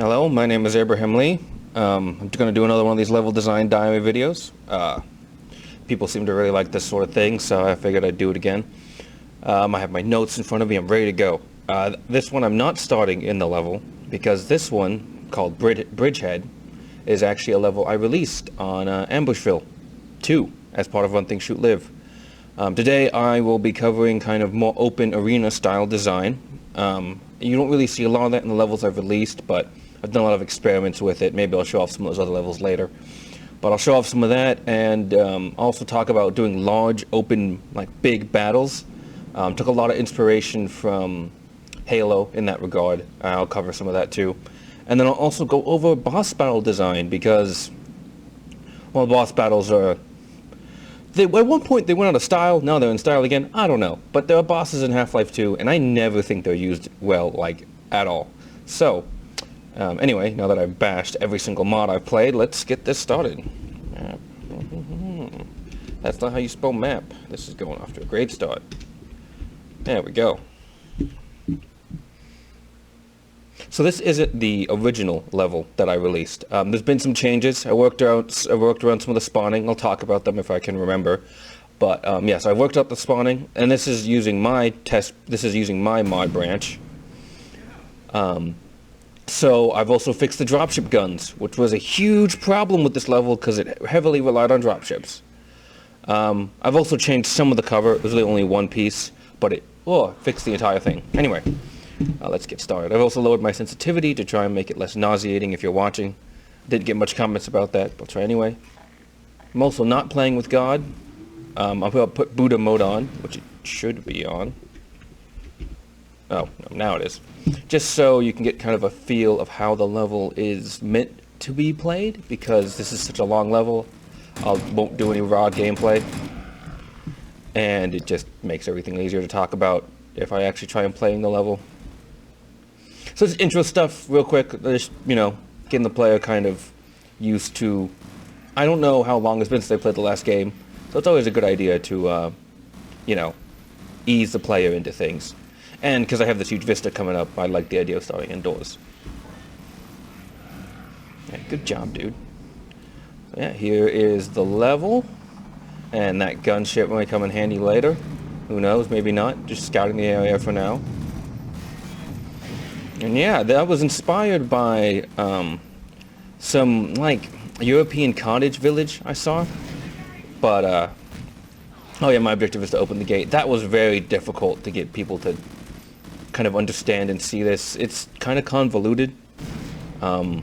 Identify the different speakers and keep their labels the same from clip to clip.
Speaker 1: Hello, my name is Abraham Lee. I'm going to do another one of these level design diary videos. People seem to really like this sort of thing, so I figured I'd do it again. I have my notes in front of me. I'm ready to go. This one I'm not starting in the level, because this one, called Bridgehead, is actually a level I released on Ambushville 2 as part of Run Think Shoot Live. Today I will be covering kind of more open arena style design. You don't really see a lot of that in the levels I've released, but I've done a lot of experiments with it. Maybe I'll show off some of those other levels later. But I'll show off some of that and also talk about doing large, open, like big battles. Took a lot of inspiration from Halo in that regard. I'll cover some of that too. And then I'll also go over boss battle design because, well, boss battles are... at one point they went out of style, now they're in style again, I don't know. But there are bosses in Half-Life 2, and I never think they're used well, like, at all. So, anyway, now that I've bashed every single mod I've played, let's get this started. Map. That's not how you spell map. This is going off to a great start. There we go. So this isn't the original level that I released. There's been some changes. I worked around some of the spawning. I'll talk about them if I can remember. But yeah, so I worked out the spawning, and this is using my mod branch. So I've also fixed the dropship guns, which was a huge problem with this level because it heavily relied on dropships. I've also changed some of the cover. It was really only one piece, but it fixed the entire thing. Anyway. Let's get started. I've also lowered my sensitivity to try and make it less nauseating if you're watching. Didn't get much comments about that, but I'll try anyway. I'm also not playing with God. I'll put Buddha mode on, which it should be on. Oh, no, now it is. Just so you can get kind of a feel of how the level is meant to be played, because this is such a long level. I won't do any raw gameplay. And it just makes everything easier to talk about if I actually try and play in the level. So just intro stuff real quick, just, you know, getting the player kind of used to... I don't know how long it's been since they played the last game, so it's always a good idea to, you know, ease the player into things. And because I have this huge vista coming up, I like the idea of starting indoors. Yeah, good job, dude. So yeah, here is the level, and that gunship might come in handy later. Who knows, maybe not. Just scouting the area for now. And yeah, that was inspired by some, like, European cottage village I saw. But, oh yeah, my objective is to open the gate. That was very difficult to get people to kind of understand and see this. It's kind of convoluted. The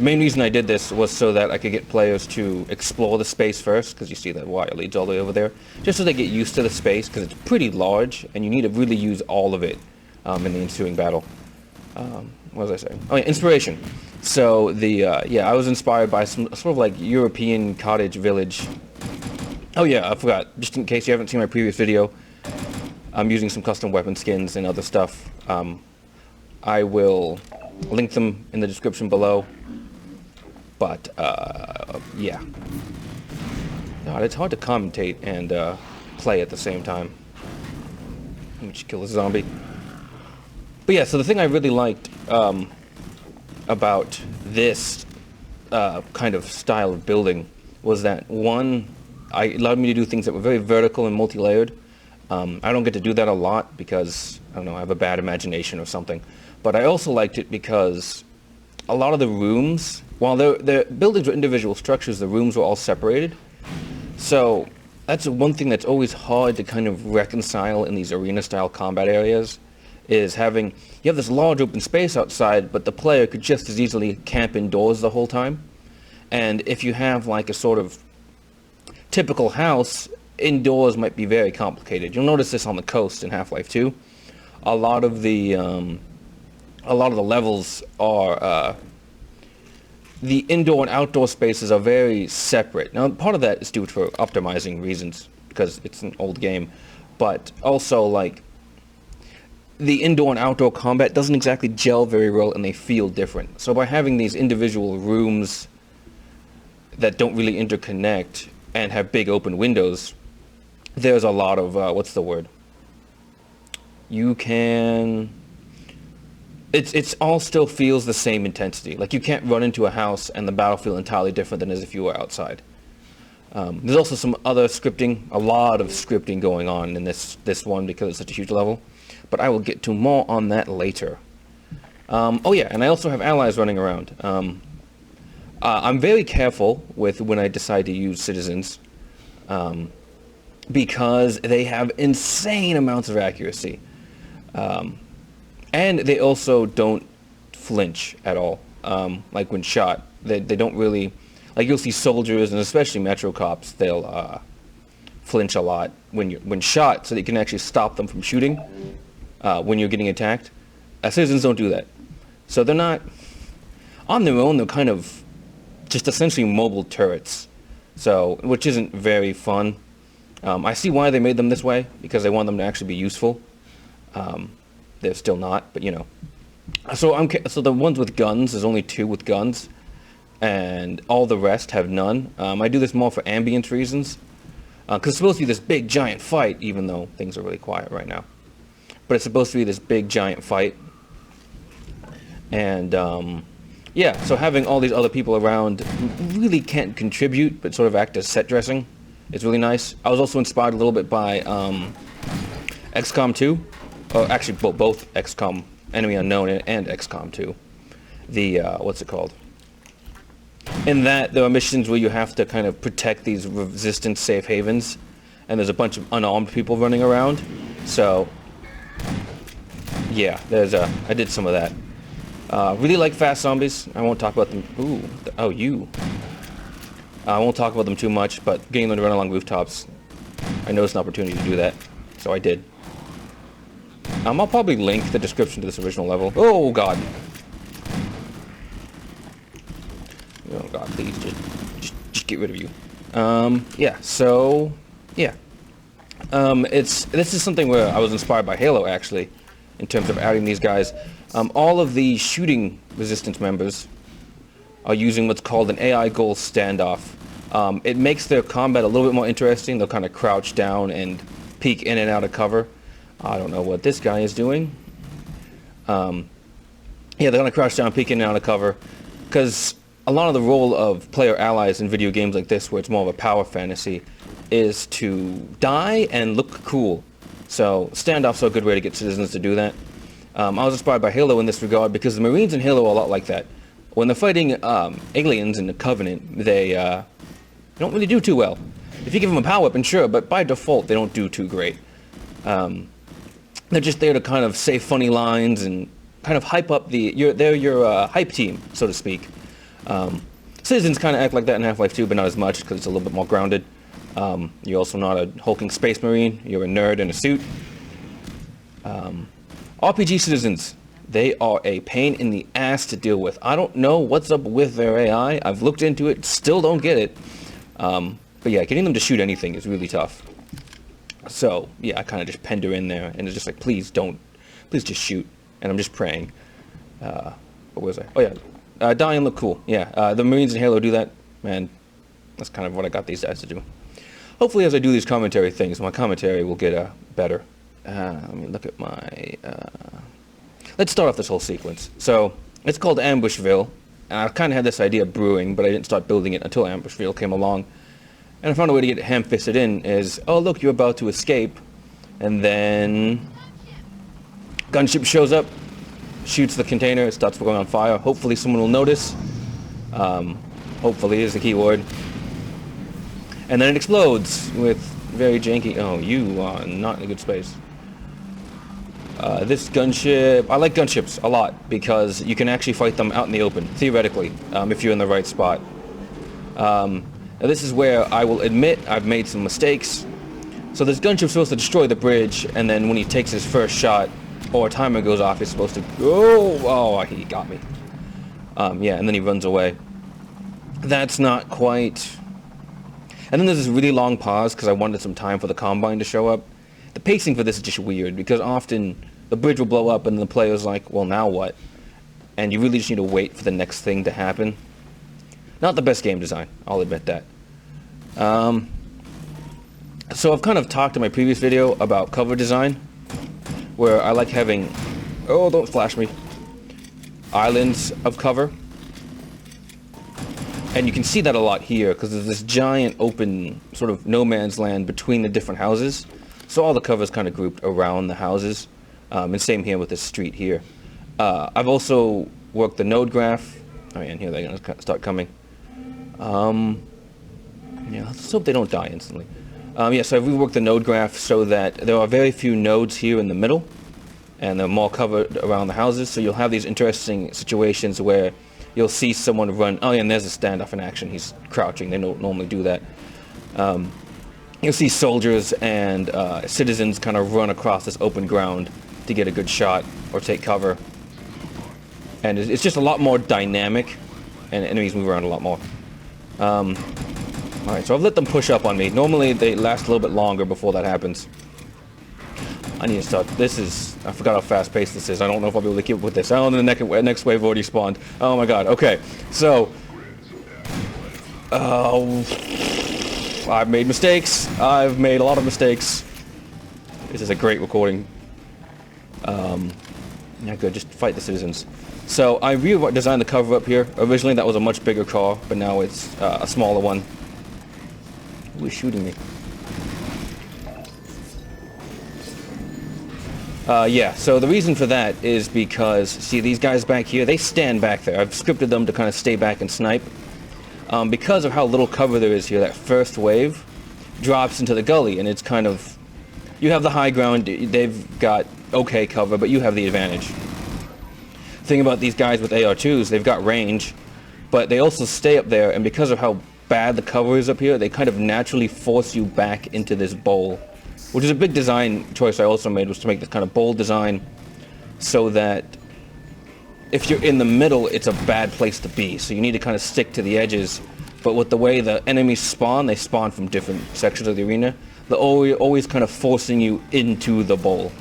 Speaker 1: main reason I did this was so that I could get players to explore the space first, because you see that wire leads all the way over there, just so they get used to the space, because it's pretty large, and you need to really use all of it in the ensuing battle. What was I saying? Oh yeah, inspiration. So yeah, I was inspired by some sort of like European cottage village. Oh yeah, I forgot. Just in case you haven't seen my previous video, I'm using some custom weapon skins and other stuff. I will link them in the description below. But, yeah. God, it's hard to commentate and play at the same time. Let me just kill this zombie. But yeah, so the thing I really liked about this kind of style of building was that, one, it allowed me to do things that were very vertical and multi-layered. I don't get to do that a lot because, I don't know, I have a bad imagination or something. But I also liked it because a lot of the rooms, while the buildings were individual structures, the rooms were all separated. So that's one thing that's always hard to kind of reconcile in these arena-style combat areas, is you have this large open space outside, but the player could just as easily camp indoors the whole time. And if you have like a sort of typical house, indoors might be very complicated. You'll notice this on the coast in Half-Life 2. A lot of the levels are, the indoor and outdoor spaces are very separate. Now, part of that is due to optimizing reasons, because it's an old game, but also, like, the indoor and outdoor combat doesn't exactly gel very well, and they feel different. So by having these individual rooms that don't really interconnect and have big open windows, there's a lot of, what's the word? You can... it's all still feels the same intensity. Like, you can't run into a house and the battlefield entirely different than as if you were outside. There's also some other scripting, a lot of scripting going on in this one because it's such a huge level. But I will get to more on that later. Oh yeah, and I also have allies running around. I'm very careful with when I decide to use citizens, because they have insane amounts of accuracy. And they also don't flinch at all. Like when shot, they don't really, like you'll see soldiers and especially Metro cops, they'll flinch a lot when shot, so that you can actually stop them from shooting when you're getting attacked. Citizens don't do that. So they're not, on their own, they're kind of just essentially mobile turrets. So, which isn't very fun. I see why they made them this way, because they want them to actually be useful. They're still not, but you know. So the ones with guns, there's only 2 with guns, and all the rest have none. I do this more for ambience reasons, because it's supposed to be this big giant fight, even though things are really quiet right now. But it's supposed to be this big giant fight. And yeah, so having all these other people around who really can't contribute, but sort of act as set dressing, is really nice. I was also inspired a little bit by XCOM 2, or actually both XCOM Enemy Unknown and XCOM 2. The what's it called? In that there are missions where you have to kind of protect these resistance safe havens, and there's a bunch of unarmed people running around. So yeah, I did some of that. Really like fast zombies. I won't talk about them. Ooh, oh you. I won't talk about them too much, but getting them to run along rooftops, I noticed an opportunity to do that, so I did. I'll probably link the description to this original level. Oh god. Oh god, please just get rid of you. Yeah. So yeah. This is something where I was inspired by Halo actually, in terms of adding these guys. All of the shooting resistance members are using what's called an AI goal standoff. It makes their combat a little bit more interesting. They'll kind of crouch down and peek in and out of cover. I don't know what this guy is doing. Yeah, they're going to crouch down, peek in and out of cover, because a lot of the role of player allies in video games like this, where it's more of a power fantasy, is to die and look cool. So standoffs are a good way to get citizens to do that. I was inspired by Halo in this regard, because the Marines in Halo are a lot like that. When they're fighting aliens in the Covenant, they don't really do too well. If you give them a power weapon, sure, but by default they don't do too great. They're just there to kind of say funny lines and kind of hype up they're your hype team, so to speak. Citizens kind of act like that in Half-Life 2, but not as much, because it's a little bit more grounded. You're also not a hulking space marine. You're a nerd in a suit. RPG citizens, they are a pain in the ass to deal with. I don't know what's up with their AI. I've looked into it, still don't get it. But yeah, getting them to shoot anything is really tough. So yeah, I kind of just penned her in there, and it's just like, please just shoot. And I'm just praying. What was I? Oh yeah, die and look cool. Yeah, the Marines in Halo do that. Man, that's kind of what I got these guys to do. Hopefully, as I do these commentary things, my commentary will get better. Let me look at my... Let's start off this whole sequence. So, it's called Ambushville, and I kind of had this idea brewing, but I didn't start building it until Ambushville came along. And I found a way to get it ham-fisted in is, oh look, you're about to escape, and then... Gunship shows up, shoots the container, it starts going on fire. Hopefully someone will notice. Hopefully is the key word. And then it explodes with very janky... Oh, you are not in a good space. This gunship... I like gunships a lot, because you can actually fight them out in the open, theoretically, if you're in the right spot. Now this is where I will admit I've made some mistakes. So this gunship's supposed to destroy the bridge, and then when he takes his first shot, or a timer goes off, he's supposed to... Oh, he got me. Yeah, and then he runs away. That's not quite... And then there's this really long pause, because I wanted some time for the Combine to show up. The pacing for this is just weird, because often the bridge will blow up and the player's like, well, now what? And you really just need to wait for the next thing to happen. Not the best game design, I'll admit that. So I've kind of talked in my previous video about cover design, where I like having... Oh, don't flash me. islands of cover. And you can see that a lot here, because there's this giant open sort of no man's land between the different houses. So all the cover is kind of grouped around the houses. And same here with this street here. I've also worked the node graph. Oh yeah, and here they're going to start coming. Yeah, let's hope they don't die instantly. Yeah, so I've reworked the node graph so that there are very few nodes here in the middle. And they're more covered around the houses. So you'll have these interesting situations where you'll see someone run. Oh yeah, and there's a standoff in action. He's crouching. They don't normally do that. You'll see soldiers and citizens kind of run across this open ground to get a good shot or take cover. And it's just a lot more dynamic, and enemies move around a lot more. Alright, so I've let them push up on me. Normally they last a little bit longer before that happens. I need to start. This is... I forgot how fast-paced this is. I don't know if I'll be able to keep up with this. Oh, and the next wave already spawned. Oh my god. Okay. So... I've made mistakes. I've made a lot of mistakes. This is a great recording. Yeah, good. Just fight the citizens. So, I redesigned the cover up here. Originally, that was a much bigger car, but now it's a smaller one. Who is shooting me? Yeah, so the reason for that is because, see these guys back here, they stand back there. I've scripted them to kind of stay back and snipe. Because of how little cover there is here, that first wave drops into the gully, and it's kind of... You have the high ground, they've got okay cover, but you have the advantage. The thing about these guys with AR2s, they've got range, but they also stay up there, and because of how bad the cover is up here, they kind of naturally force you back into this bowl. Which is a big design choice I also made, was to make this kind of bowl design so that if you're in the middle, it's a bad place to be. So you need to kind of stick to the edges. But with the way the enemies spawn, they spawn from different sections of the arena. They're always kind of forcing you into the bowl.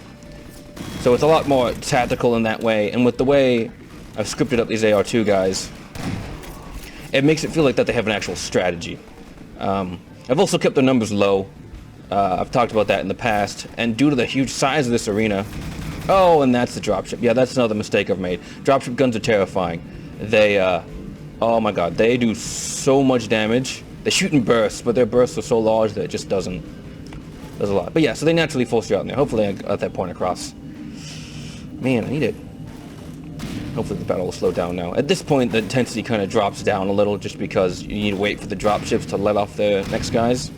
Speaker 1: So it's a lot more tactical in that way. And with the way I've scripted up these AR2 guys, it makes it feel like that they have an actual strategy. I've also kept the numbers low. I've talked about that in the past, and due to the huge size of this arena... Oh, and that's the dropship. Yeah, that's another mistake I've made. Dropship guns are terrifying. They, oh my god, they do so much damage. They shoot in bursts, but their bursts are so large that it just does a lot. But yeah, so they naturally force you out in there. Hopefully I got that point across. Man, I need it. Hopefully the battle will slow down now. At this point, the intensity kind of drops down a little, just because you need to wait for the dropships to let off the next guys.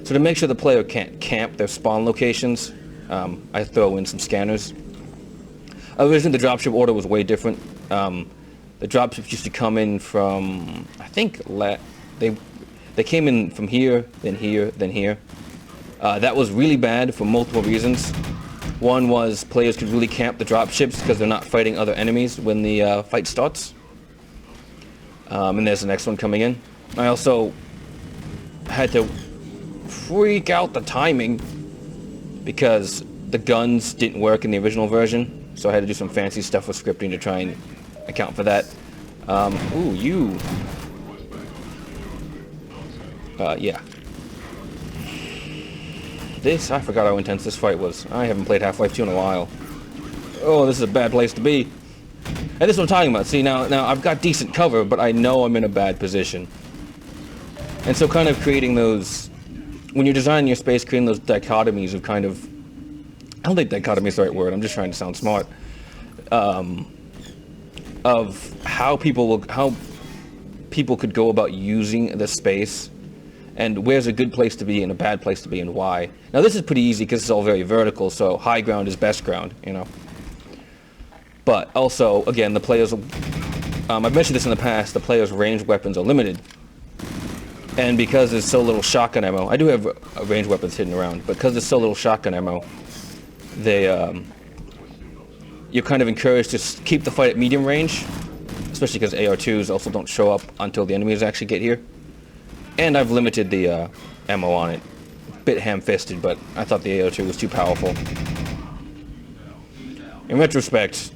Speaker 1: So to make sure the player can't camp their spawn locations, I throw in some scanners. Originally, the dropship order was way different. The dropships used to come in from, I think, they came in from here, then here, then here. That was really bad for multiple reasons. One was players could really camp the dropships because they're not fighting other enemies when the fight starts. And there's the next one coming in. I also had to freak out the timing because the guns didn't work in the original version, so I had to do some fancy stuff with scripting to try and account for that. Ooh, you. Yeah. I forgot how intense this fight was. I haven't played Half-Life 2 in a while. Oh, this is a bad place to be. And this is what I'm talking about. See, now I've got decent cover, but I know I'm in a bad position. And so kind of creating those... When you're designing your space, creating those dichotomies of kind of... I don't think dichotomy is the right word. I'm just trying to sound smart. Of how people could go about using the space, and where's a good place to be and a bad place to be, and why. Now this is pretty easy because it's all very vertical, so high ground is best ground, you know. But also, again, the players... I've mentioned this in the past, the players' ranged weapons are limited. And because there's so little shotgun ammo, I do have ranged weapons hidden around, but because there's so little shotgun ammo, you're kind of encouraged to keep the fight at medium range, especially because AR2s also don't show up until the enemies actually get here. And I've limited the ammo on it. A bit ham-fisted, but I thought the AR2 was too powerful. In retrospect,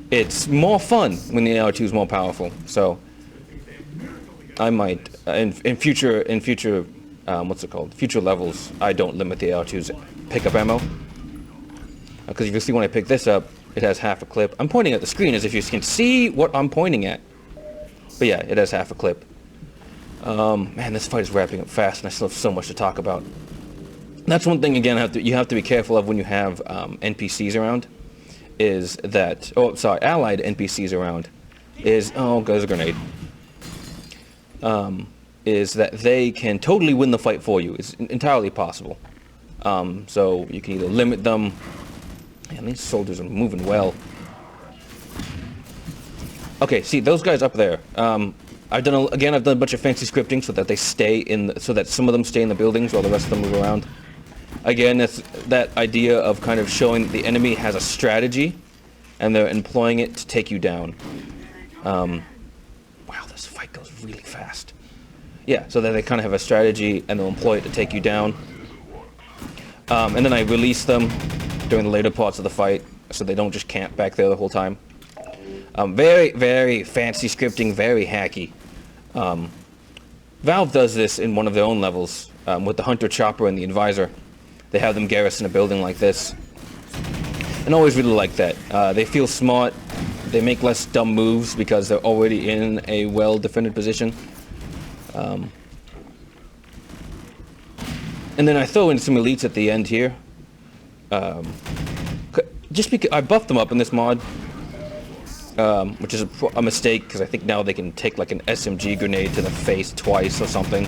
Speaker 1: it's more fun when the AR2 is more powerful, so I might, in future, what's it called? Future levels, I don't limit the AR2's pickup ammo. Because you can see when I pick this up, it has half a clip. I'm pointing at the screen as if you can see what I'm pointing at. But yeah, it has half a clip. Man, this fight is wrapping up fast, and I still have so much to talk about. That's one thing, again, you have to be careful of when you have NPCs around, is that... Oh, sorry, allied NPCs around, is... Oh, there's a grenade. Is that they can totally win the fight for you. It's entirely possible. So you can either limit them... Man, these soldiers are moving well. Okay, see, those guys up there. I've done a bunch of fancy scripting so that they stay so that some of them stay in the buildings while the rest of them move around. Again, it's that idea of kind of showing that the enemy has a strategy, and they're employing it to take you down. Wow, this fight goes really fast. Yeah, so that they kind of have a strategy, and they'll employ it to take you down. And then I release them during the later parts of the fight, so they don't just camp back there the whole time. Very, very fancy scripting, very hacky. Valve does this in one of their own levels, with the Hunter Chopper and the Advisor. They have them garrison a building like this. And I always really like that. They feel smart, they make less dumb moves because they're already in a well-defended position. And then I throw in some elites at the end here. Just because I buffed them up in this mod. Which is a mistake, because I think now they can take like an SMG grenade to the face twice or something.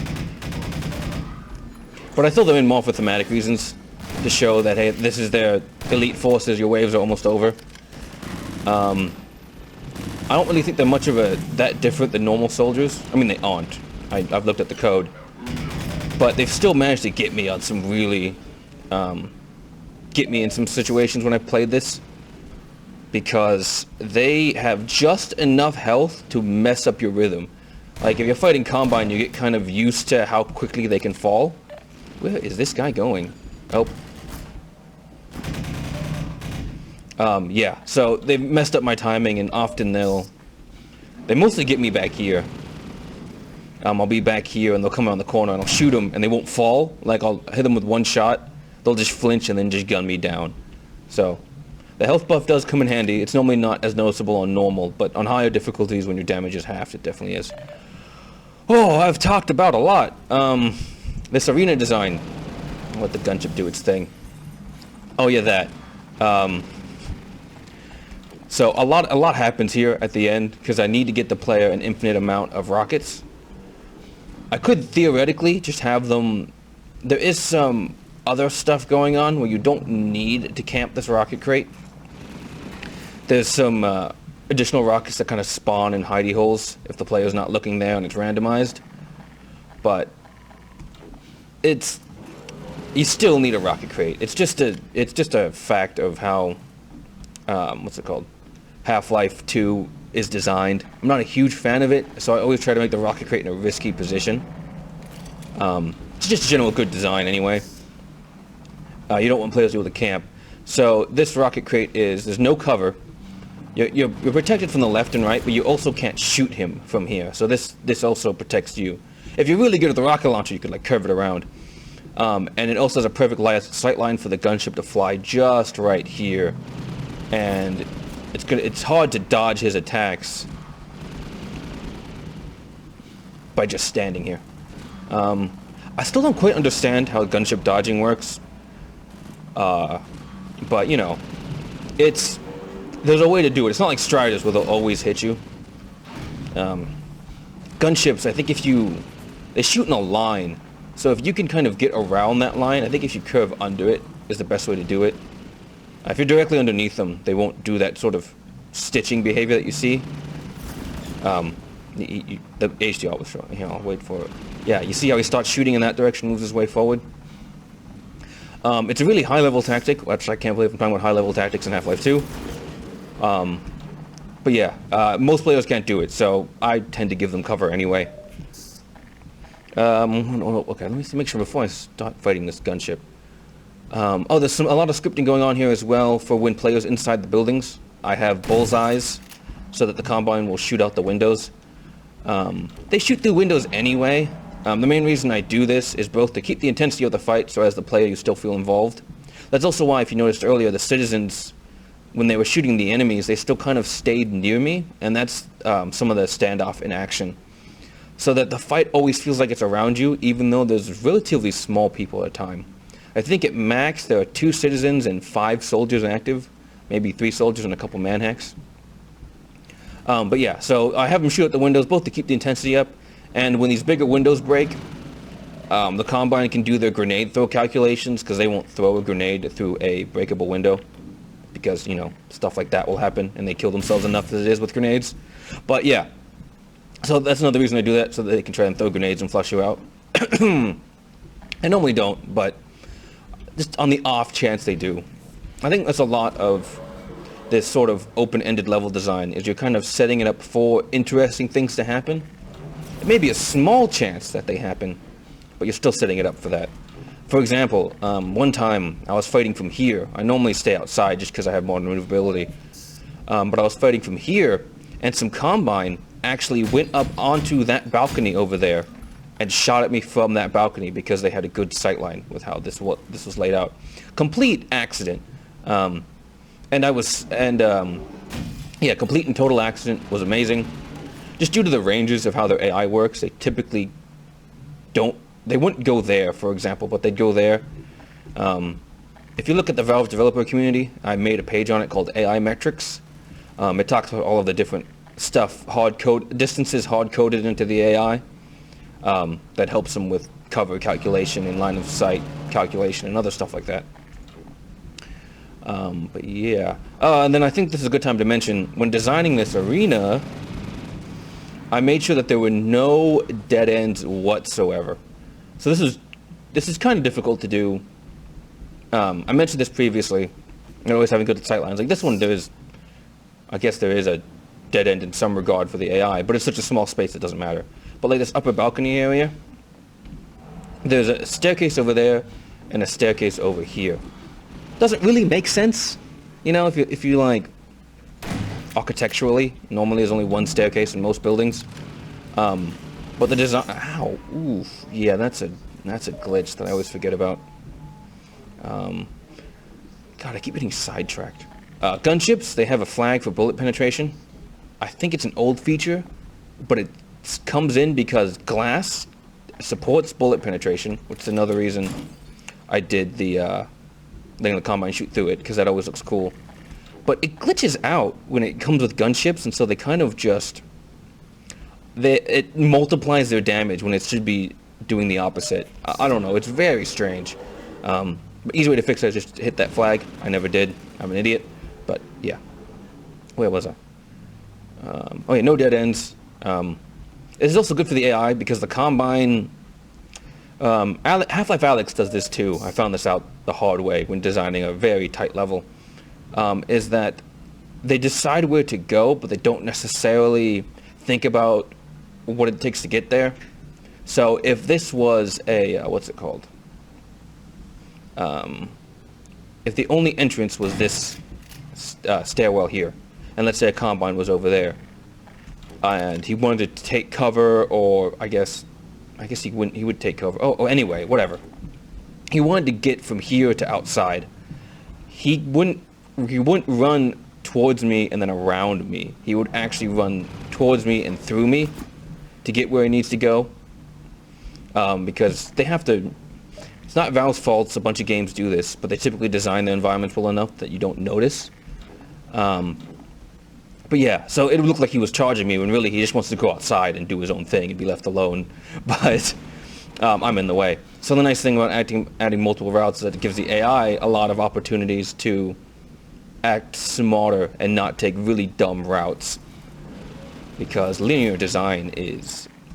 Speaker 1: But I throw them in more for thematic reasons, to show that, hey, this is their elite forces, your waves are almost over. I don't really think they're much of that different than normal soldiers. I mean, they aren't. I've looked at the code. But they've still managed to get me on some really... get me in some situations when I played this. Because they have just enough health to mess up your rhythm. Like, if you're fighting Combine, you get kind of used to how quickly they can fall. Where is this guy going? Oh. Yeah, so they've messed up my timing, and often they mostly get me back here. I'll be back here, and they'll come around the corner, and I'll shoot them, and they won't fall. Like, I'll hit them with one shot, they'll just flinch, and then just gun me down. So... the health buff does come in handy. It's normally not as noticeable on normal, but on higher difficulties when your damage is halved, it definitely is. Oh, I've talked about a lot. This arena design. I'll let the gunship do its thing. Oh yeah, that. So a lot happens here at the end, because I need to get the player an infinite amount of rockets. I could theoretically just have them... There is some other stuff going on where you don't need to camp this rocket crate. There's some additional rockets that kind of spawn in hidey holes if the player's not looking there and it's randomized. But it's... you still need a rocket crate. It's just a fact of how what's it called? Half-Life 2 is designed. I'm not a huge fan of it, so I always try to make the rocket crate in a risky position. It's just a general good design anyway. You don't want players to be able to camp. So this rocket crate there's no cover. You're protected from the left and right, but you also can't shoot him from here. So this also protects you. If you're really good at the rocket launcher, you could like curve it around. And it also has a perfect sight line for the gunship to fly just right here. And it's hard to dodge his attacks by just standing here. I still don't quite understand how gunship dodging works. But you know, there's a way to do it. It's not like Striders where they'll always hit you. Gunships, I think they shoot in a line. So if you can kind of get around that line, I think if you curve under it is the best way to do it. If you're directly underneath them, they won't do that sort of stitching behavior that you see. The HDR will show. Here, I'll wait for it. Yeah, you see how he starts shooting in that direction, moves his way forward? It's a really high-level tactic, which I can't believe I'm talking about high-level tactics in Half-Life 2. But yeah, most players can't do it, so I tend to give them cover anyway. Okay, let me make sure before I start fighting this gunship. Oh, there's a lot of scripting going on here as well for when players inside the buildings. I have bullseyes so that the Combine will shoot out the windows. They shoot through windows anyway. The main reason I do this is both to keep the intensity of the fight, so as the player you still feel involved. That's also why, if you noticed earlier, the citizens when they were shooting the enemies, they still kind of stayed near me, and that's some of the standoff in action. So that the fight always feels like it's around you, even though there's relatively small people at a time. I think at max there are 2 citizens and 5 soldiers active, maybe 3 soldiers and a couple manhacks. But yeah, so I have them shoot at the windows both to keep the intensity up, and when these bigger windows break, the Combine can do their grenade throw calculations, because they won't throw a grenade through a breakable window, because, you know, stuff like that will happen, and they kill themselves enough as it is with grenades. But yeah, so that's another reason I do that, so that they can try and throw grenades and flush you out. I normally don't, but just on the off chance they do. I think that's a lot of this sort of open-ended level design, is you're kind of setting it up for interesting things to happen. It may be a small chance that they happen, but you're still setting it up for that. For example, one time I was fighting from here. I normally stay outside just because I have more maneuverability. But I was fighting from here, and some Combine actually went up onto that balcony over there and shot at me from that balcony because they had a good sightline with how this was laid out. Complete accident. Yeah, complete and total accident. Was amazing. Just due to the ranges of how their AI works, they typically they wouldn't go there, for example, but they'd go there. If you look at the Valve developer community, I made a page on it called AI Metrics. It talks about all of the different stuff, distances hard-coded into the AI, that helps them with cover calculation and line of sight calculation and other stuff like that. But yeah. And then I think this is a good time to mention, when designing this arena, I made sure that there were no dead ends whatsoever. So this is kind of difficult to do. I mentioned this previously. You're always having good sight lines. Like this one, I guess there is a dead end in some regard for the AI, but it's such a small space it doesn't matter. But like this upper balcony area, there's a staircase over there and a staircase over here. Doesn't really make sense, you know, if you like architecturally. Normally there's only one staircase in most buildings. But the design, oof, yeah, that's a glitch that I always forget about. God, I keep getting sidetracked. Gunships, they have a flag for bullet penetration. I think it's an old feature, but it comes in because glass supports bullet penetration, which is another reason I did letting the Combine shoot through it, because that always looks cool. But it glitches out when it comes with gunships, and so they kind of just... it multiplies their damage when it should be doing the opposite. I don't know, it's very strange. But easy way to fix it is just hit that flag. I never did. I'm an idiot. But yeah. Where was I? Oh yeah, no dead ends. This is also good for the AI because the Combine... Half-Life Alyx does this too. I found this out the hard way when designing a very tight level. Is that they decide where to go, but they don't necessarily think about what it takes to get there. So if this was a, what's it called? If the only entrance was this stairwell here, and let's say a Combine was over there, and he wanted to take cover, or I guess he would take cover. Oh, anyway, whatever. He wanted to get from here to outside. He wouldn't run towards me and then around me. He would actually run towards me and through me to get where he needs to go. Because they have to... It's not Valve's fault, a bunch of games do this, but they typically design their environments well enough that you don't notice. But yeah, so it would look like he was charging me when really he just wants to go outside and do his own thing and be left alone. But I'm in the way. So the nice thing about adding multiple routes is that it gives the AI a lot of opportunities to act smarter and not take really dumb routes. Because overly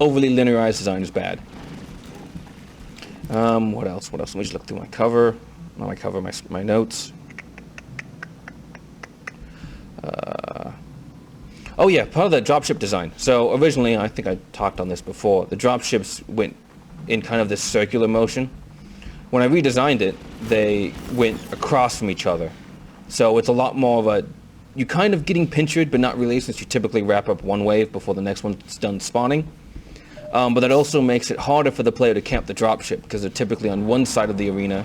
Speaker 1: linearized design is bad. What else? Let me just look through my cover. Not my cover, my notes. Oh yeah, part of the dropship design. So originally, I think I talked on this before, the dropships went in kind of this circular motion. When I redesigned it, they went across from each other. So it's a lot more of a, you're kind of getting pinchered, but not really, since you typically wrap up one wave before the next one's done spawning. But that also makes it harder for the player to camp the dropship, because they're typically on one side of the arena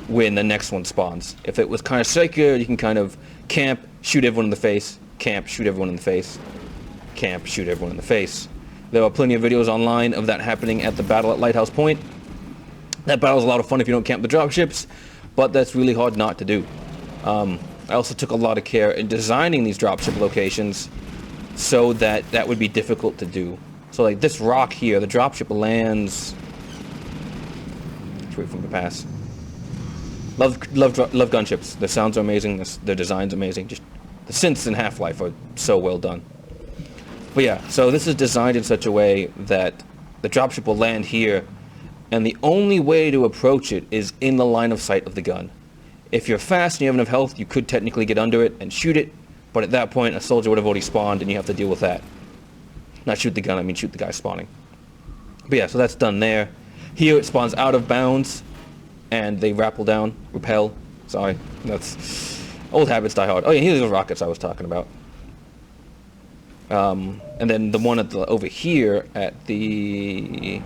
Speaker 1: when the next one spawns. If it was kind of circular, you can kind of camp, shoot everyone in the face, camp, shoot everyone in the face, camp, shoot everyone in the face. There are plenty of videos online of that happening at the battle at Lighthouse Point. That battle's a lot of fun if you don't camp the dropships, but that's really hard not to do. I also took a lot of care in designing these dropship locations so that that would be difficult to do. So like this rock here, the dropship lands... Let's wait for him to pass. Love gunships. The sounds are amazing. The design's amazing. Just the synths in Half-Life are so well done. But yeah, so this is designed in such a way that the dropship will land here, and the only way to approach it is in the line of sight of the gun. If you're fast and you have enough health, you could technically get under it and shoot it, but at that point a soldier would have already spawned and you have to deal with that. Not shoot the gun, I mean shoot the guy spawning. But yeah, so that's done there. Here it spawns out of bounds, and they repel. Sorry, that's old habits die hard. Oh yeah, here's the rockets I was talking about. And then the one over here at the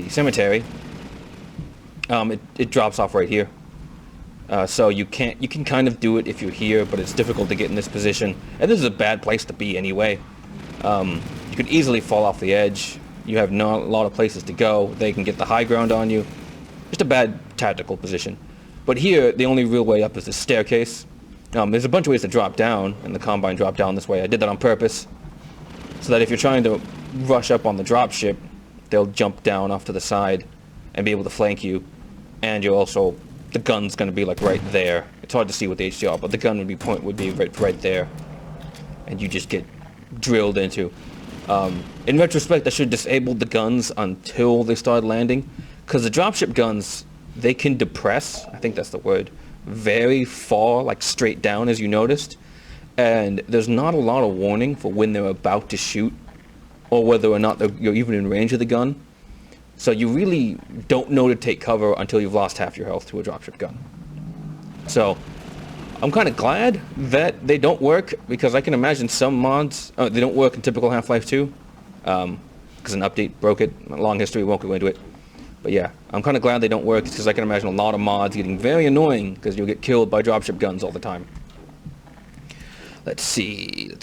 Speaker 1: cemetery, it drops off right here. So you can kind of do it if you're here, but it's difficult to get in this position. And this is a bad place to be anyway. You could easily fall off the edge. You have not a lot of places to go. They can get the high ground on you. Just a bad tactical position. But here, the only real way up is the staircase. There's a bunch of ways to drop down, and the Combine drop down this way. I did that on purpose, so that if you're trying to rush up on the dropship, they'll jump down off to the side and be able to flank you. And you're also, the gun's going to be like right there. It's hard to see with the HDR, but the gun would be right there, and you just get drilled into. In retrospect, I should have disabled the guns until they started landing, because the dropship guns, they can depress, I think that's the word, very far, like straight down, as you noticed, and there's not a lot of warning for when they're about to shoot or whether or not you're even in range of the gun. So you really don't know to take cover until you've lost half your health to a dropship gun. So I'm kind of glad that they don't work, because I can imagine some mods, they don't work in typical Half-Life 2, because an update broke it. A long history, won't go into it. But yeah, I'm kind of glad they don't work, because I can imagine a lot of mods getting very annoying because you'll get killed by dropship guns all the time. Let's see.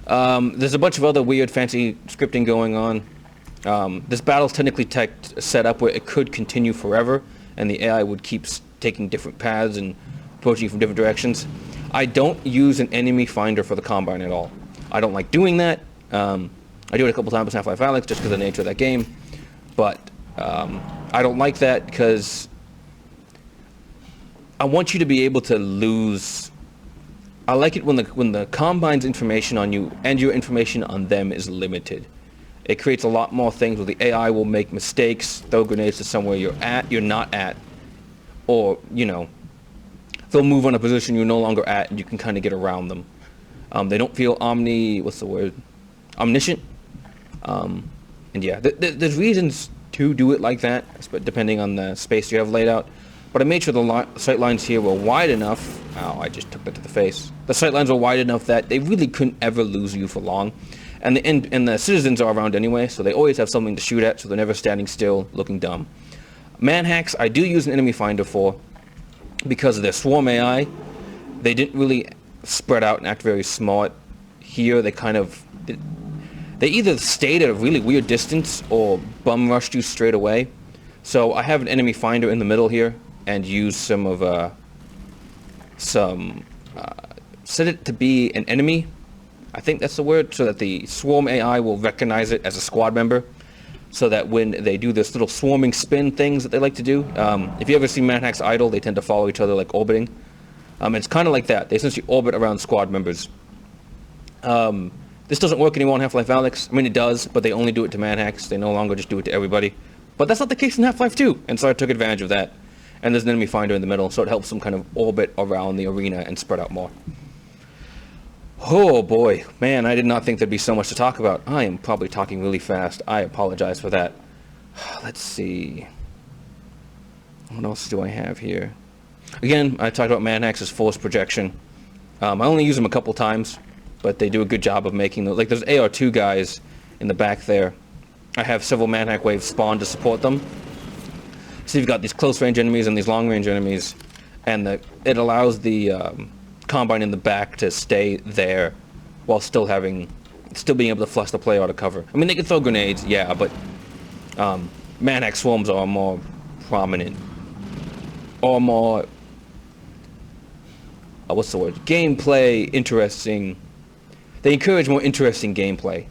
Speaker 1: There's a bunch of other weird fancy scripting going on. This battle's technically set up where it could continue forever, and the AI would keep taking different paths and approaching you from different directions. I don't use an enemy finder for the Combine at all. I don't like doing that. I do it a couple times with Half-Life Alyx just because of the nature of that game, but I don't like that because I want you to be able to lose. I like it when the Combine's information on you and your information on them is limited. It creates a lot more things where the AI will make mistakes, throw grenades to somewhere you're not at, or they'll move on a position you're no longer at, and you can kind of get around them. They don't feel omniscient. And yeah, there's reasons to do it like that, depending on the space you have laid out. But I made sure the sight lines here were wide enough. Ow, I just took that to the face. The sight lines were wide enough that they really couldn't ever lose you for long. And the citizens are around anyway, so they always have something to shoot at, so they're never standing still, looking dumb. Manhacks, I do use an enemy finder for, because of their swarm AI. They didn't really spread out and act very smart. Here, they either stayed at a really weird distance or bum rushed you straight away. So I have an enemy finder in the middle here, and use set it to be an enemy, I think that's the word, so that the swarm AI will recognize it as a squad member, so that when they do this little swarming spin things that they like to do, if you ever see manhacks idle, they tend to follow each other like orbiting. It's kind of like that. They essentially orbit around squad members. This doesn't work anymore in Half-Life Alyx. I mean, it does, but they only do it to manhacks. They no longer just do it to everybody. But that's not the case in Half-Life 2, and so I took advantage of that. And there's an enemy finder in the middle, so it helps them kind of orbit around the arena and spread out more. Oh boy, man, I did not think there'd be so much to talk about. I am probably talking really fast. I apologize for that. Let's see. What else do I have here? Again, I talked about manhacks as force projection. I only use them a couple times, but they do a good job of making those. Like, there's AR2 guys in the back there. I have several manhack waves spawned to support them. So you've got these close-range enemies and these long-range enemies, and it allows the Combine in the back to stay there while still being able to flush the player out of cover. I mean, they can throw grenades, yeah, but Manhack swarms are more prominent, or more, what's the word? Gameplay interesting. They encourage more interesting gameplay,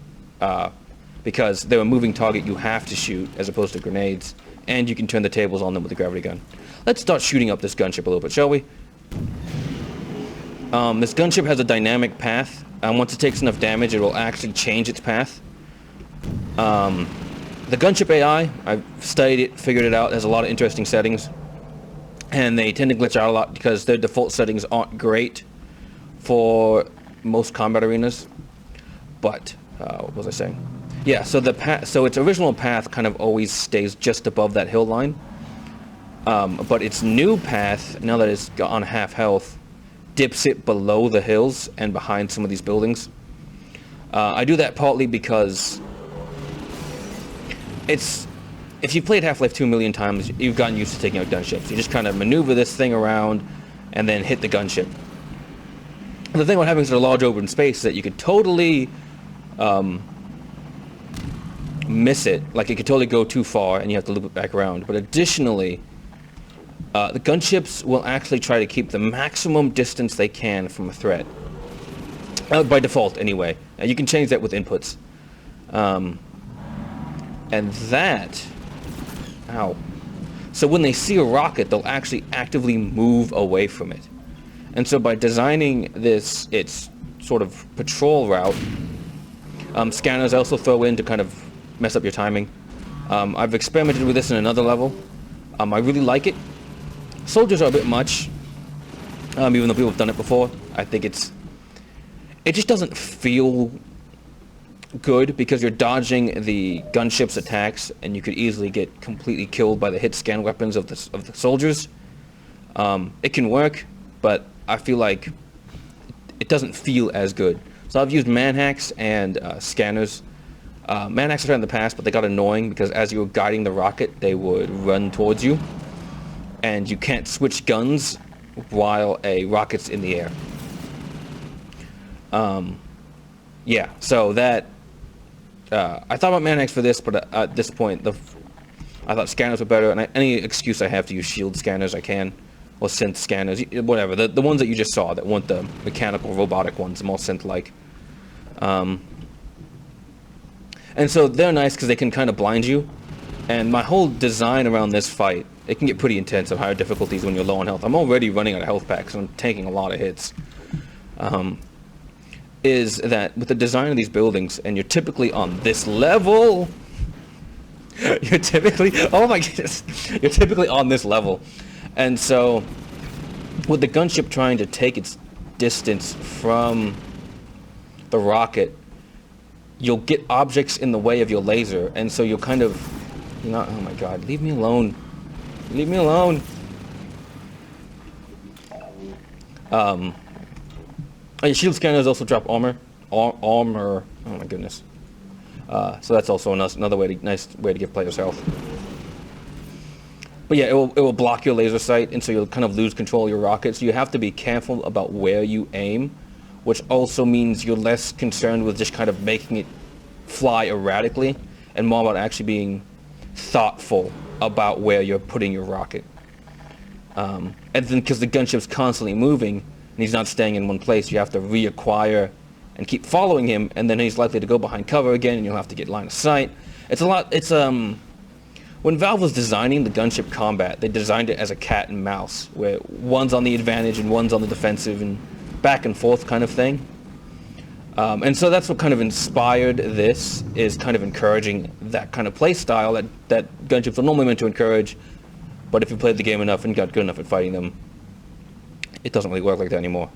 Speaker 1: because they're a moving target you have to shoot, as opposed to grenades, and you can turn the tables on them with the gravity gun. Let's start shooting up this gunship a little bit, shall we? This gunship has a dynamic path. Once it takes enough damage, it will actually change its path. The gunship AI, I've studied it, figured it out, has a lot of interesting settings. And they tend to glitch out a lot because their default settings aren't great for most combat arenas. But, what was I saying? Yeah, so so its original path kind of always stays just above that hill line. But its new path, now that it's on half health, dips it below the hills and behind some of these buildings. I do that partly because if you've played Half-Life 2 a million times, you've gotten used to taking out gunships. You just kind of maneuver this thing around and then hit the gunship. The thing about having such a large open space is that you could totally miss it. Like, it could totally go too far and you have to loop it back around. But additionally, the gunships will actually try to keep the maximum distance they can from a threat. By default, anyway. You can change that with inputs. And that... Ow. So when they see a rocket, they'll actually actively move away from it. And so by designing its sort of patrol route, scanners I also throw in to kind of mess up your timing. I've experimented with this in another level. I really like it. Soldiers are a bit much, even though people have done it before. I think it just doesn't feel good because you're dodging the gunship's attacks, and you could easily get completely killed by the hit scan weapons of the soldiers. It can work, but I feel like it doesn't feel as good. So I've used manhacks and scanners. Manhacks I've tried in the past, but they got annoying because as you were guiding the rocket, they would run towards you, and you can't switch guns while a rocket's in the air. Yeah, so that... I thought about manhacks for this, but at this point, I thought scanners were better, and any excuse I have to use shield scanners, I can. Or synth scanners, whatever. The ones that you just saw, that weren't the mechanical, robotic ones, the more synth-like. And so they're nice because they can kind of blind you. And my whole design around this fight, it can get pretty intense of higher difficulties when you're low on health. I'm already running out of health packs, and I'm taking a lot of hits. Is that with the design of these buildings, and you're typically on this level, you're typically, oh my goodness, you're typically on this level. And so, with the gunship trying to take its distance from the rocket, you'll get objects in the way of your laser, and so you'll kind of, oh my god, leave me alone. Leave me alone. Shield scanners also drop armor. Armor. Oh my goodness. So that's also another nice way to give players health. But yeah, it will block your laser sight, and so you'll kind of lose control of your rocket. So you have to be careful about where you aim, which also means you're less concerned with just kind of making it fly erratically, and more about actually being thoughtful about where you're putting your rocket. And then because the gunship's constantly moving, and he's not staying in one place, you have to reacquire and keep following him, and then he's likely to go behind cover again, and you'll have to get line of sight. When Valve was designing the gunship combat, they designed it as a cat and mouse, where one's on the advantage and one's on the defensive, and back and forth kind of thing. And so that's what kind of inspired this, is kind of encouraging that kind of play style that gunships are normally meant to encourage, but if you played the game enough and got good enough at fighting them, it doesn't really work like that anymore.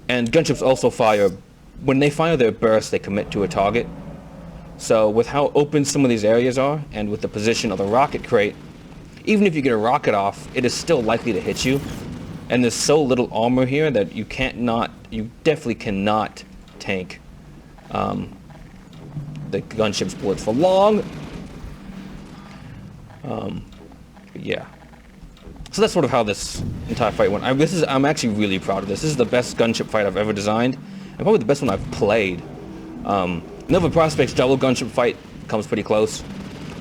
Speaker 1: And gunships also when they fire their burst, they commit to a target. So with how open some of these areas are, and with the position of the rocket crate, even if you get a rocket off, it is still likely to hit you. And there's so little armor here that you definitely cannot tank the gunship's bullets for long. But yeah. So that's sort of how this entire fight went. I'm actually really proud of this. This is the best gunship fight I've ever designed, and probably the best one I've played. Nova Prospect's double gunship fight comes pretty close,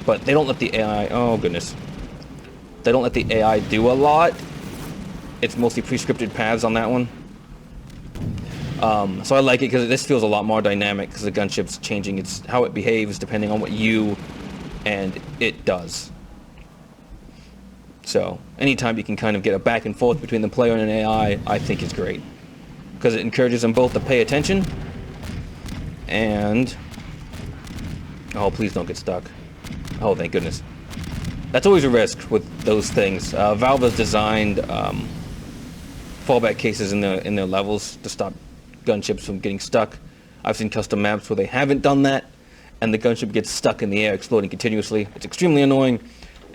Speaker 1: but they don't let the AI... Oh, goodness. They don't let the AI do a lot. It's mostly pre-scripted paths on that one. So I like it because this feels a lot more dynamic because the gunship's changing how it behaves depending on what you and it does. So anytime you can kind of get a back and forth between the player and an AI, I think is great. Because it encourages them both to pay attention and... Oh, please don't get stuck. Oh, thank goodness. That's always a risk with those things. Valve has designed fallback cases in their levels to stop gunships from getting stuck. I've seen custom maps where they haven't done that, and the gunship gets stuck in the air, exploding continuously. It's extremely annoying,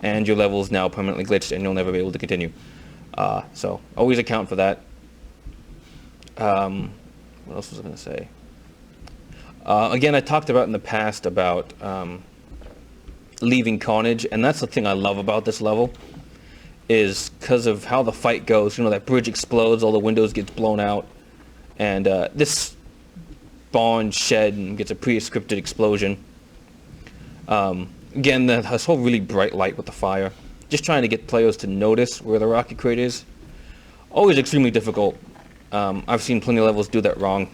Speaker 1: and your level is now permanently glitched, and you'll never be able to continue. So always account for that. What else was I going to say? Again, I talked about in the past about leaving carnage, and that's the thing I love about this level, is because of how the fight goes. You know, that bridge explodes, all the windows gets blown out, and this barn shed and gets a pre-scripted explosion. Again, this whole really bright light with the fire, just trying to get players to notice where the rocket crate is. Always extremely difficult. I've seen plenty of levels do that wrong.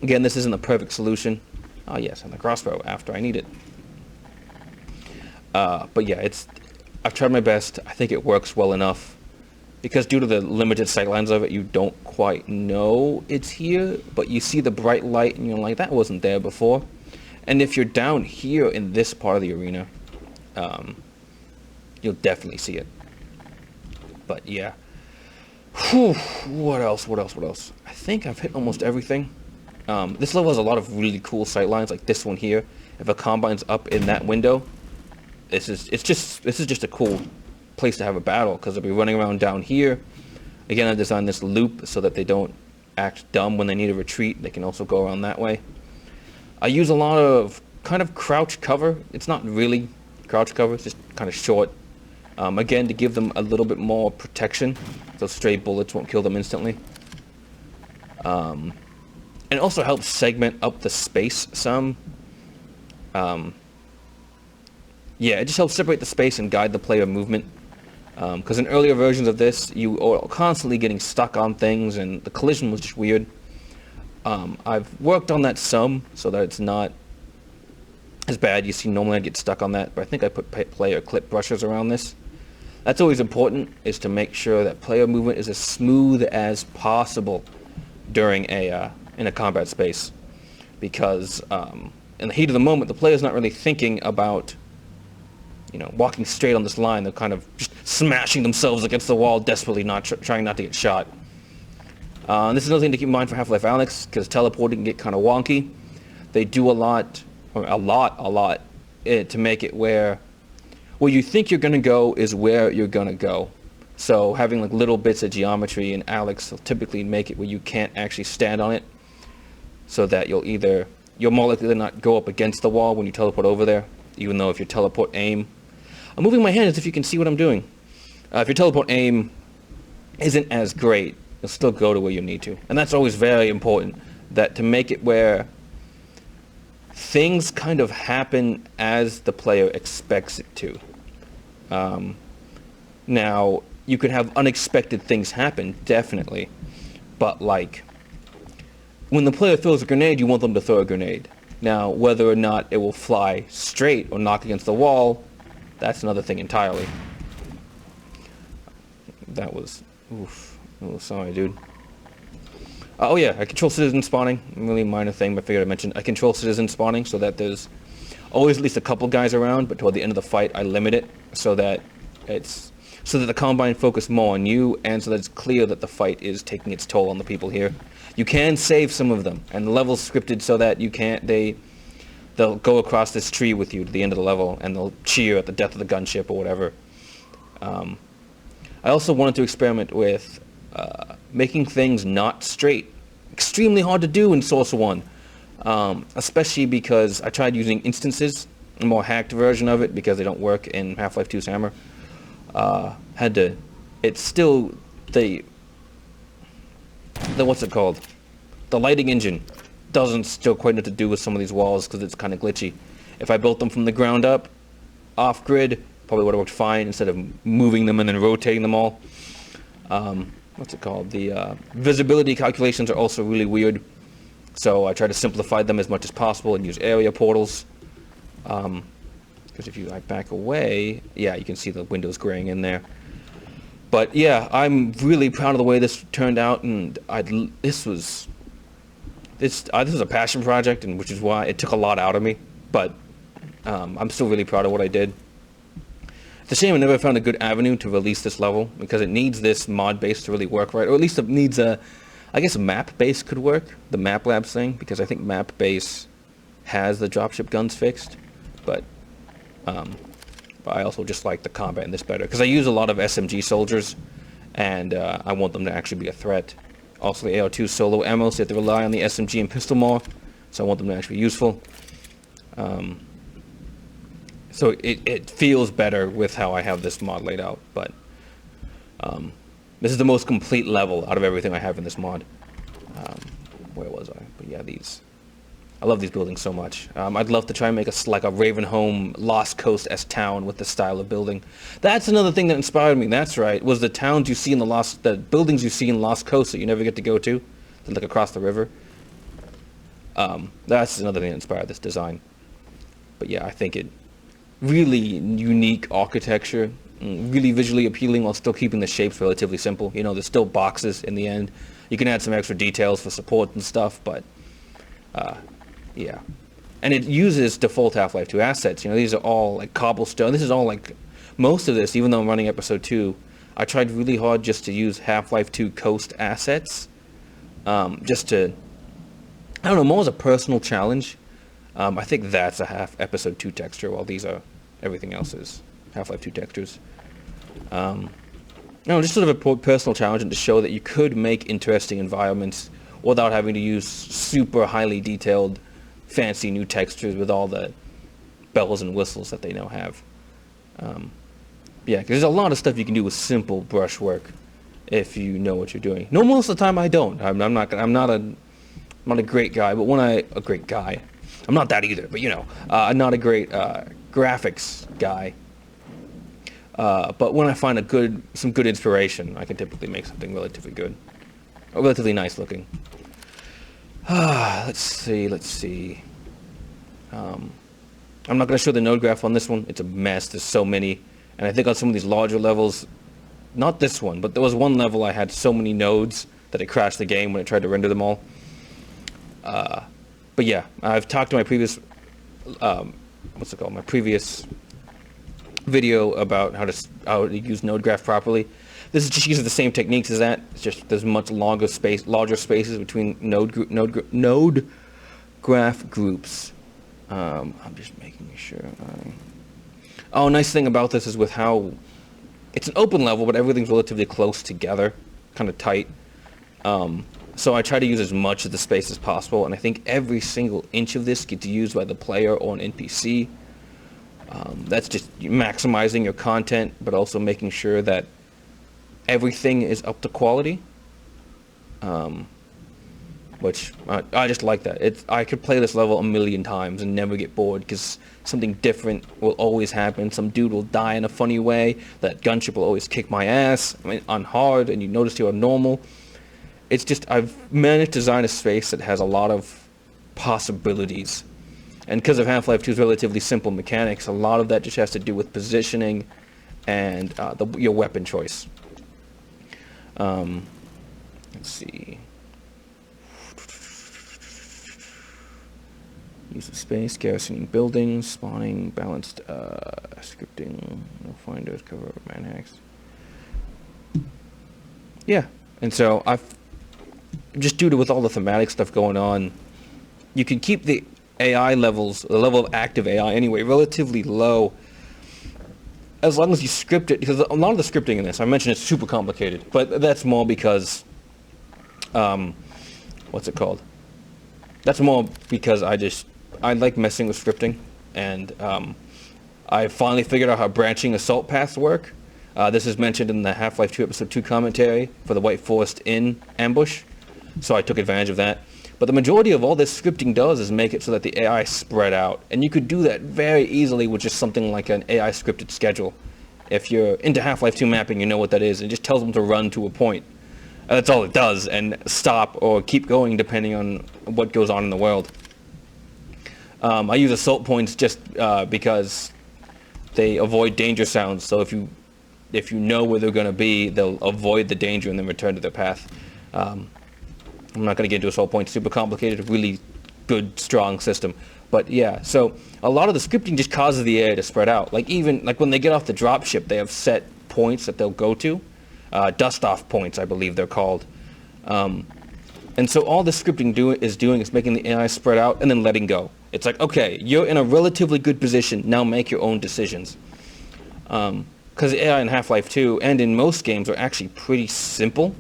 Speaker 1: Again, this isn't the perfect solution. Oh yes, and the crossbow after I need it. But yeah, I've tried my best. I think it works well enough. Because due to the limited sightlines of it, you don't quite know it's here, but you see the bright light and you're like, that wasn't there before. And if you're down here in this part of the arena, you'll definitely see it. But yeah. Whew, what else? I think I've hit almost everything. This level has a lot of really cool sightlines, like this one here. If a combine's up in that window, this is just a cool place to have a battle, because they'll be running around down here. Again, I designed this loop so that they don't act dumb when they need a retreat. They can also go around that way. I use a lot of kind of crouch cover. It's not really crouch cover, it's just kind of short. Again, to give them a little bit more protection. Those stray bullets won't kill them instantly. And it also helps segment up the space some. Yeah, it just helps separate the space and guide the player movement. Because in earlier versions of this, you are constantly getting stuck on things, and the collision was just weird. I've worked on that some, so that it's not as bad. You see, normally I'd get stuck on that, but I think I put player clip brushes around this. That's always important, is to make sure that player movement is as smooth as possible during in a combat space. Because in the heat of the moment, the player's not really thinking about, you know, walking straight on this line. They're kind of just smashing themselves against the wall, desperately trying not to get shot. This is another thing to keep in mind for Half-Life Alyx, because teleporting can get kind of wonky. They do a lot to make it where you think you're going to go is where you're going to go. So having like little bits of geometry in Alyx will typically make it where you can't actually stand on it, so that you're more likely to not go up against the wall when you teleport over there, even though if you teleport aim... I'm moving my hand as if you can see what I'm doing. If your teleport aim isn't as great, you'll still go to where you need to. And that's always very important, that to make it where things kind of happen as the player expects it to. Now, you could have unexpected things happen, definitely. But like, when the player throws a grenade, you want them to throw a grenade. Now, whether or not it will fly straight or knock against the wall, that's another thing entirely. That was... oof. Oh, sorry, dude. Oh yeah, I control citizen spawning. Really minor thing, but I figured I mentioned. I control citizen spawning so that there's always at least a couple guys around, but toward the end of the fight, I limit it so that the Combine focus more on you, and so that it's clear that the fight is taking its toll on the people here. You can save some of them, and the level's scripted so that you can't. They'll go across this tree with you to the end of the level, and they'll cheer at the death of the gunship or whatever. I also wanted to experiment with making things not straight. Extremely hard to do in Source 1, especially because I tried using instances, a more hacked version of it, because they don't work in Half-Life 2's Hammer. had to. It's still the what's it called? The lighting engine doesn't still quite know what to do with some of these walls because it's kind of glitchy. If I built them from the ground up, off grid, probably would have worked fine instead of moving them and then rotating them all. What's it called? The visibility calculations are also really weird. So I try to simplify them as much as possible and use area portals. Because if you back away, yeah, you can see the windows graying in there. But yeah, I'm really proud of the way this turned out, and this was a passion project, and which is why it took a lot out of me. But I'm still really proud of what I did. It's a shame I never found a good avenue to release this level, because it needs this mod base to really work right, or at least it needs I guess a map base could work, the map labs thing, because I think map base has the dropship guns fixed, but I also just like the combat in this better, because I use a lot of SMG soldiers, and I want them to actually be a threat. Also, the AR2 solo ammo, so you have to rely on the SMG and pistol more, so I want them to actually be useful. So it feels better with how I have this mod laid out, but this is the most complete level out of everything I have in this mod. Where was I? But yeah, I love these buildings so much. I'd love to try and make like a Ravenholm Lost Coast-esque town with this style of building. That's another thing that inspired me. That's right. Was the towns you see in the buildings you see in Lost Coast that you never get to go to, that look across the river. That's another thing that inspired this design. But yeah, I think it really unique architecture, really visually appealing while still keeping the shapes relatively simple. You know, there's still boxes in the end. You can add some extra details for support and stuff, but yeah. And it uses default Half-Life 2 assets. You know, these are all like cobblestone. This is all like, most of this, even though I'm running episode 2, I tried really hard just to use Half-Life 2 coast assets. Just to, I don't know, more as a personal challenge. I think that's a episode 2 texture, while these are, everything else is Half-Life 2 textures. No, just sort of a personal challenge, and to show that you could make interesting environments without having to use super highly detailed, fancy new textures with all the bells and whistles that they now have. Yeah, because there's a lot of stuff you can do with simple brushwork if you know what you're doing. No, most of the time I don't. I'm not a great guy, but a great guy. I'm not that either, but you know, I'm not a great graphics guy. But when I find some good inspiration, I can typically make something relatively good, or relatively nice looking. Let's see. I'm not going to show the node graph on this one. It's a mess. There's so many, and I think on some of these larger levels, not this one, but there was one level I had so many nodes that it crashed the game when it tried to render them all. But yeah, I've talked to my previous, my previous video about how to use node graph properly. This is just using the same techniques as that. It's just there's much larger spaces between node graph groups. I'm just making sure. Oh, nice thing about this is with how it's an open level, but everything's relatively close together, kind of tight. So I try to use as much of the space as possible, and I think every single inch of this gets used by the player or an NPC. That's just maximizing your content, but also making sure that everything is up to quality. Which I just like that. I could play this level a million times and never get bored, because something different will always happen. Some dude will die in a funny way. That gunship will always kick my ass. I mean, on hard, and you notice you're on normal. It's just, I've managed to design a space that has a lot of possibilities. And because of Half-Life 2's relatively simple mechanics, a lot of that just has to do with positioning and your weapon choice. Let's see. Use of space, garrisoning buildings, spawning, balanced scripting, no finders, cover, manhacks. Yeah, and so I've just due to with all the thematic stuff going on, you can keep the AI levels, the level of active AI anyway, relatively low, as long as you script it, because a lot of the scripting in this, I mentioned it's super complicated, but that's more because, what's it called? That's more because I like messing with scripting, and I finally figured out how branching assault paths work. This is mentioned in the Half-Life 2 Episode 2 commentary for the White Forest Inn ambush, so I took advantage of that. But the majority of all this scripting does is make it so that the AI spread out, and you could do that very easily with just something like an AI scripted schedule. If you're into Half-Life 2 mapping, you know what that is. It just tells them to run to a point. That's all it does, and stop or keep going depending on what goes on in the world. I use assault points just because they avoid danger sounds, so if you know where they're going to be, they'll avoid the danger and then return to their path. I'm not going to get into assault points, super complicated, really good, strong system. But yeah, so a lot of the scripting just causes the AI to spread out. Like even like when they get off the dropship, they have set points that they'll go to. Dust off points, I believe they're called. And so all the scripting is making the AI spread out and then letting go. It's like, okay, you're in a relatively good position, now make your own decisions. Because the AI in Half-Life 2 and in most games are actually pretty simple.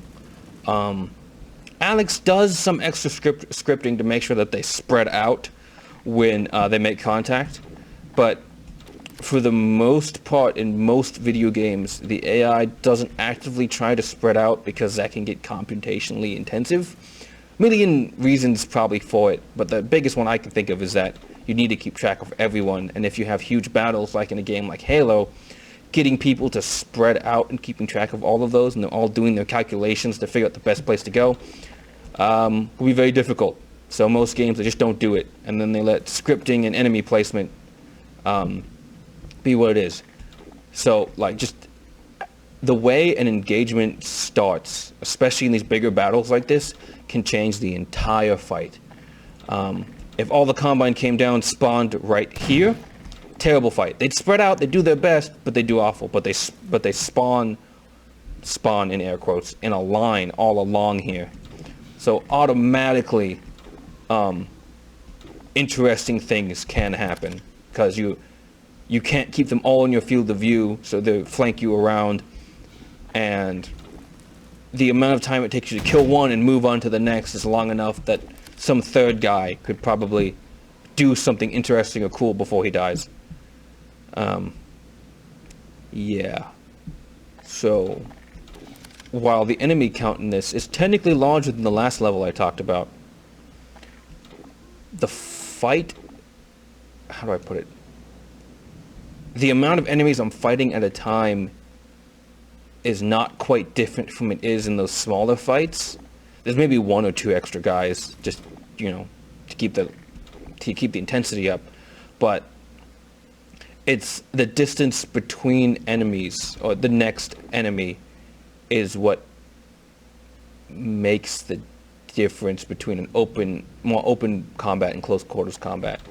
Speaker 1: Alex does some extra scripting to make sure that they spread out when they make contact, but for the most part in most video games, the AI doesn't actively try to spread out because that can get computationally intensive. A million reasons probably for it, but the biggest one I can think of is that you need to keep track of everyone, and if you have huge battles like in a game like Halo, getting people to spread out and keeping track of all of those, and they're all doing their calculations to figure out the best place to go, will be very difficult. So most games, they just don't do it, and then they let scripting and enemy placement be what it is. So, like, just the way an engagement starts, especially in these bigger battles like this, can change the entire fight. If all the Combine came down, spawned right here, terrible fight. They'd spread out, they do their best, but they do awful. But they spawn in air quotes in a line all along here. So automatically, interesting things can happen because you can't keep them all in your field of view, so they flank you around, and the amount of time it takes you to kill one and move on to the next is long enough that some third guy could probably do something interesting or cool before he dies. Yeah. So, while the enemy count in this is technically larger than the last level I talked about, the fight... how do I put it? The amount of enemies I'm fighting at a time is not quite different from it is in those smaller fights. There's maybe one or two extra guys, just, you know, to keep the intensity up. But it's the distance between enemies, or the next enemy, is what makes the difference between an more open combat and close quarters combat.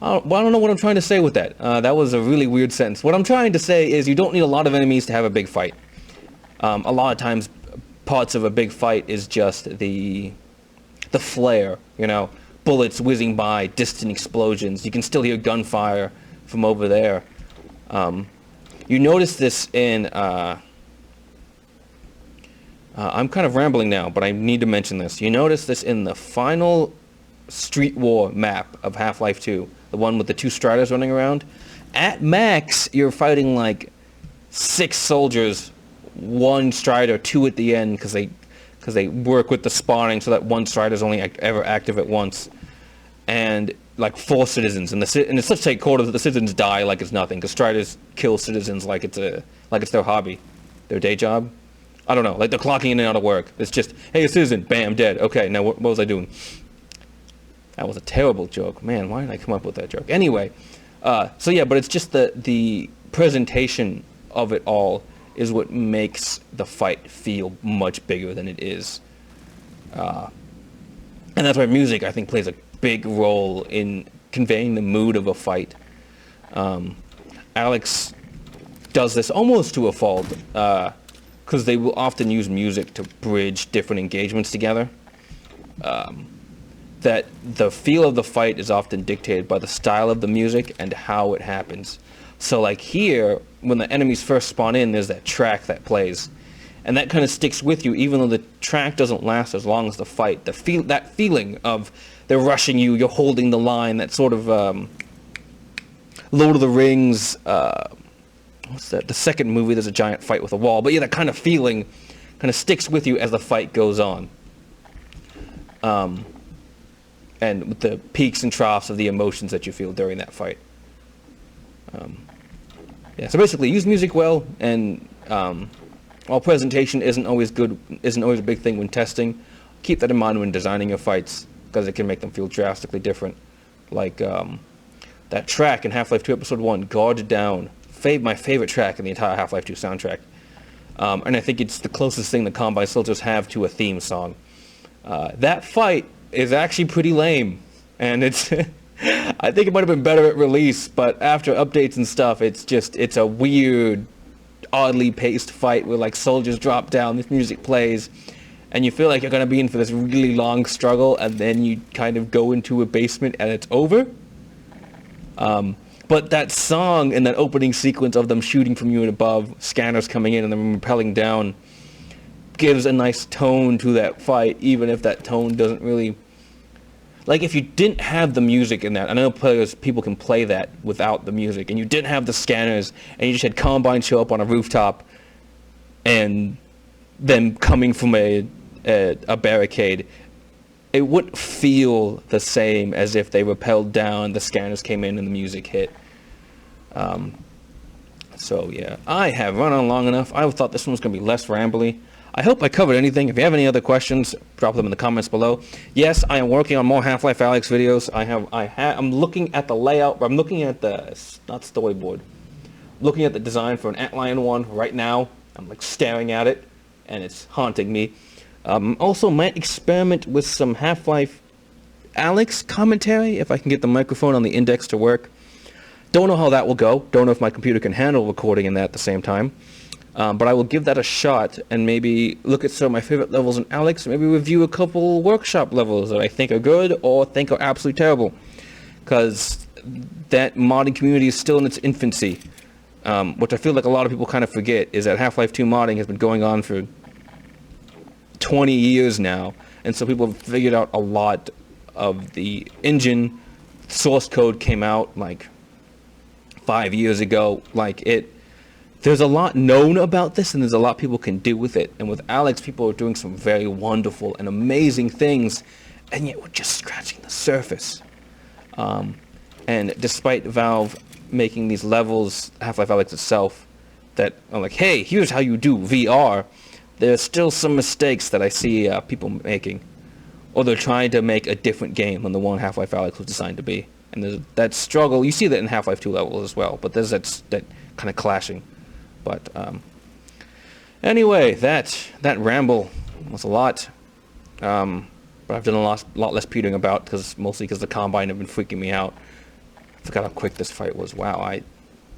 Speaker 1: I don't know what I'm trying to say with that. That was a really weird sentence. What I'm trying to say is you don't need a lot of enemies to have a big fight. A lot of times, parts of a big fight is just the flare, you know, bullets whizzing by, distant explosions. You can still hear gunfire from over there. You notice this in... I'm kind of rambling now, but I need to mention this. You notice this in the final Street War map of Half-Life 2, the one with the two Striders running around. At max, you're fighting like 6 soldiers, 1 Strider, 2 at the end, because they work with the spawning so that 1 Strider's only ever active at once, and like 4 citizens. And it's such a quarter that the citizens die like it's nothing, because Striders kill citizens like it's their hobby, their day job. I don't know, like they're clocking in and out of work. It's just, hey, a citizen, bam, dead. Okay, now what was I doing? That was a terrible joke. Man, why did I come up with that joke? Anyway, so yeah, but it's just the presentation of it all is what makes the fight feel much bigger than it is. And that's why music, I think, plays a big role in conveying the mood of a fight. Alex does this almost to a fault, because they will often use music to bridge different engagements together. That the feel of the fight is often dictated by the style of the music and how it happens. So like here, when the enemies first spawn in, there's that track that plays. And that kind of sticks with you, even though the track doesn't last as long as the fight. That feeling of they're rushing you, you're holding the line, that sort of Lord of the Rings, what's that? The second movie, there's a giant fight with a wall. But yeah, that kind of feeling kind of sticks with you as the fight goes on. And with the peaks and troughs of the emotions that you feel during that fight. Yeah, so basically, use music well, and while presentation isn't always a big thing when testing, keep that in mind when designing your fights, because it can make them feel drastically different. Like that track in Half-Life 2 Episode 1, Guard Down, my favorite track in the entire Half-Life 2 soundtrack. And I think it's the closest thing the Combine Soldiers have to a theme song. That fight is actually pretty lame, and it's I think it might have been better at release, but after updates and stuff, it's a weird, oddly paced fight where like soldiers drop down, this music plays, and you feel like you're going to be in for this really long struggle, and then you kind of go into a basement and it's over. But that song and that opening sequence of them shooting from you and above, scanners coming in and them rappelling down, gives a nice tone to that fight, even if that tone doesn't really... Like, if you didn't have the music in that, I know people can play that without the music, and you didn't have the scanners, and you just had Combine show up on a rooftop, and them coming from a barricade, it wouldn't feel the same as if they rappelled down, the scanners came in, and the music hit. So, yeah. I have run on long enough. I thought this one was going to be less rambly. I hope I covered anything. If you have any other questions, drop them in the comments below. Yes, I am working on more Half-Life Alyx videos. I'm looking at the layout. I'm looking at the, not storyboard. I'm looking at the design for an Antlion one right now. I'm like staring at it, and it's haunting me. Also might experiment with some Half-Life Alyx commentary if I can get the microphone on the index to work. Don't know how that will go. Don't know if my computer can handle recording in that at the same time. But I will give that a shot and maybe look at some of my favorite levels in Alyx, maybe review a couple workshop levels that I think are good or think are absolutely terrible. Because that modding community is still in its infancy. Which I feel like a lot of people kind of forget, is that Half-Life 2 modding has been going on for 20 years now. And so people have figured out a lot of the engine. Source code came out like 5 years ago. There's a lot known about this, and there's a lot people can do with it. And with Alyx, people are doing some very wonderful and amazing things, and yet we're just scratching the surface. And despite Valve making these levels, Half-Life Alyx itself, that are like, hey, here's how you do VR, there's still some mistakes that I see people making. Or they're trying to make a different game than the one Half-Life Alyx was designed to be. And there's that struggle. You see that in Half-Life 2 levels as well, but there's that kind of clashing. But anyway, that ramble was a lot. But I've done a lot less petering about, mostly because the Combine have been freaking me out. I forgot how quick this fight was. Wow, I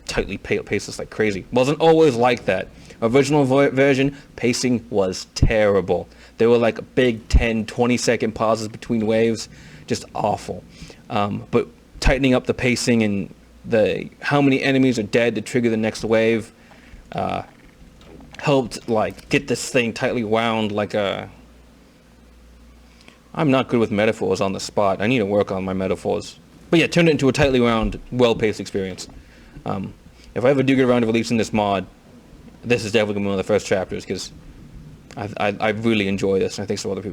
Speaker 1: tightly paced this like crazy. Wasn't always like that. Original version, pacing was terrible. There were like big 10, 20-second pauses between waves. Just awful. But tightening up the pacing and how many enemies are dead to trigger the next wave helped like get this thing tightly wound like a... I'm not good with metaphors on the spot. I need to work on my metaphors. But yeah, turned it into a tightly wound, well-paced experience. If I ever do get around to releasing this mod, this is definitely going to be one of the first chapters, because I really enjoy this, and I think some other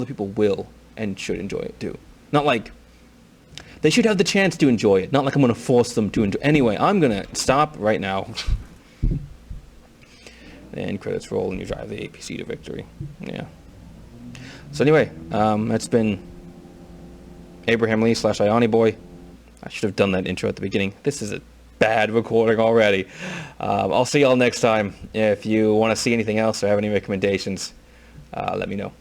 Speaker 1: people will and should enjoy it too. Not like... They should have the chance to enjoy it, not like I'm going to force them to enjoy it. Anyway, I'm going to stop right now. And credits roll and you drive the APC to victory. Yeah. So anyway, that's been Abraham Lee / Ioni Boy. I should have done that intro at the beginning. This is a bad recording already. I'll see y'all next time. If you want to see anything else or have any recommendations, let me know.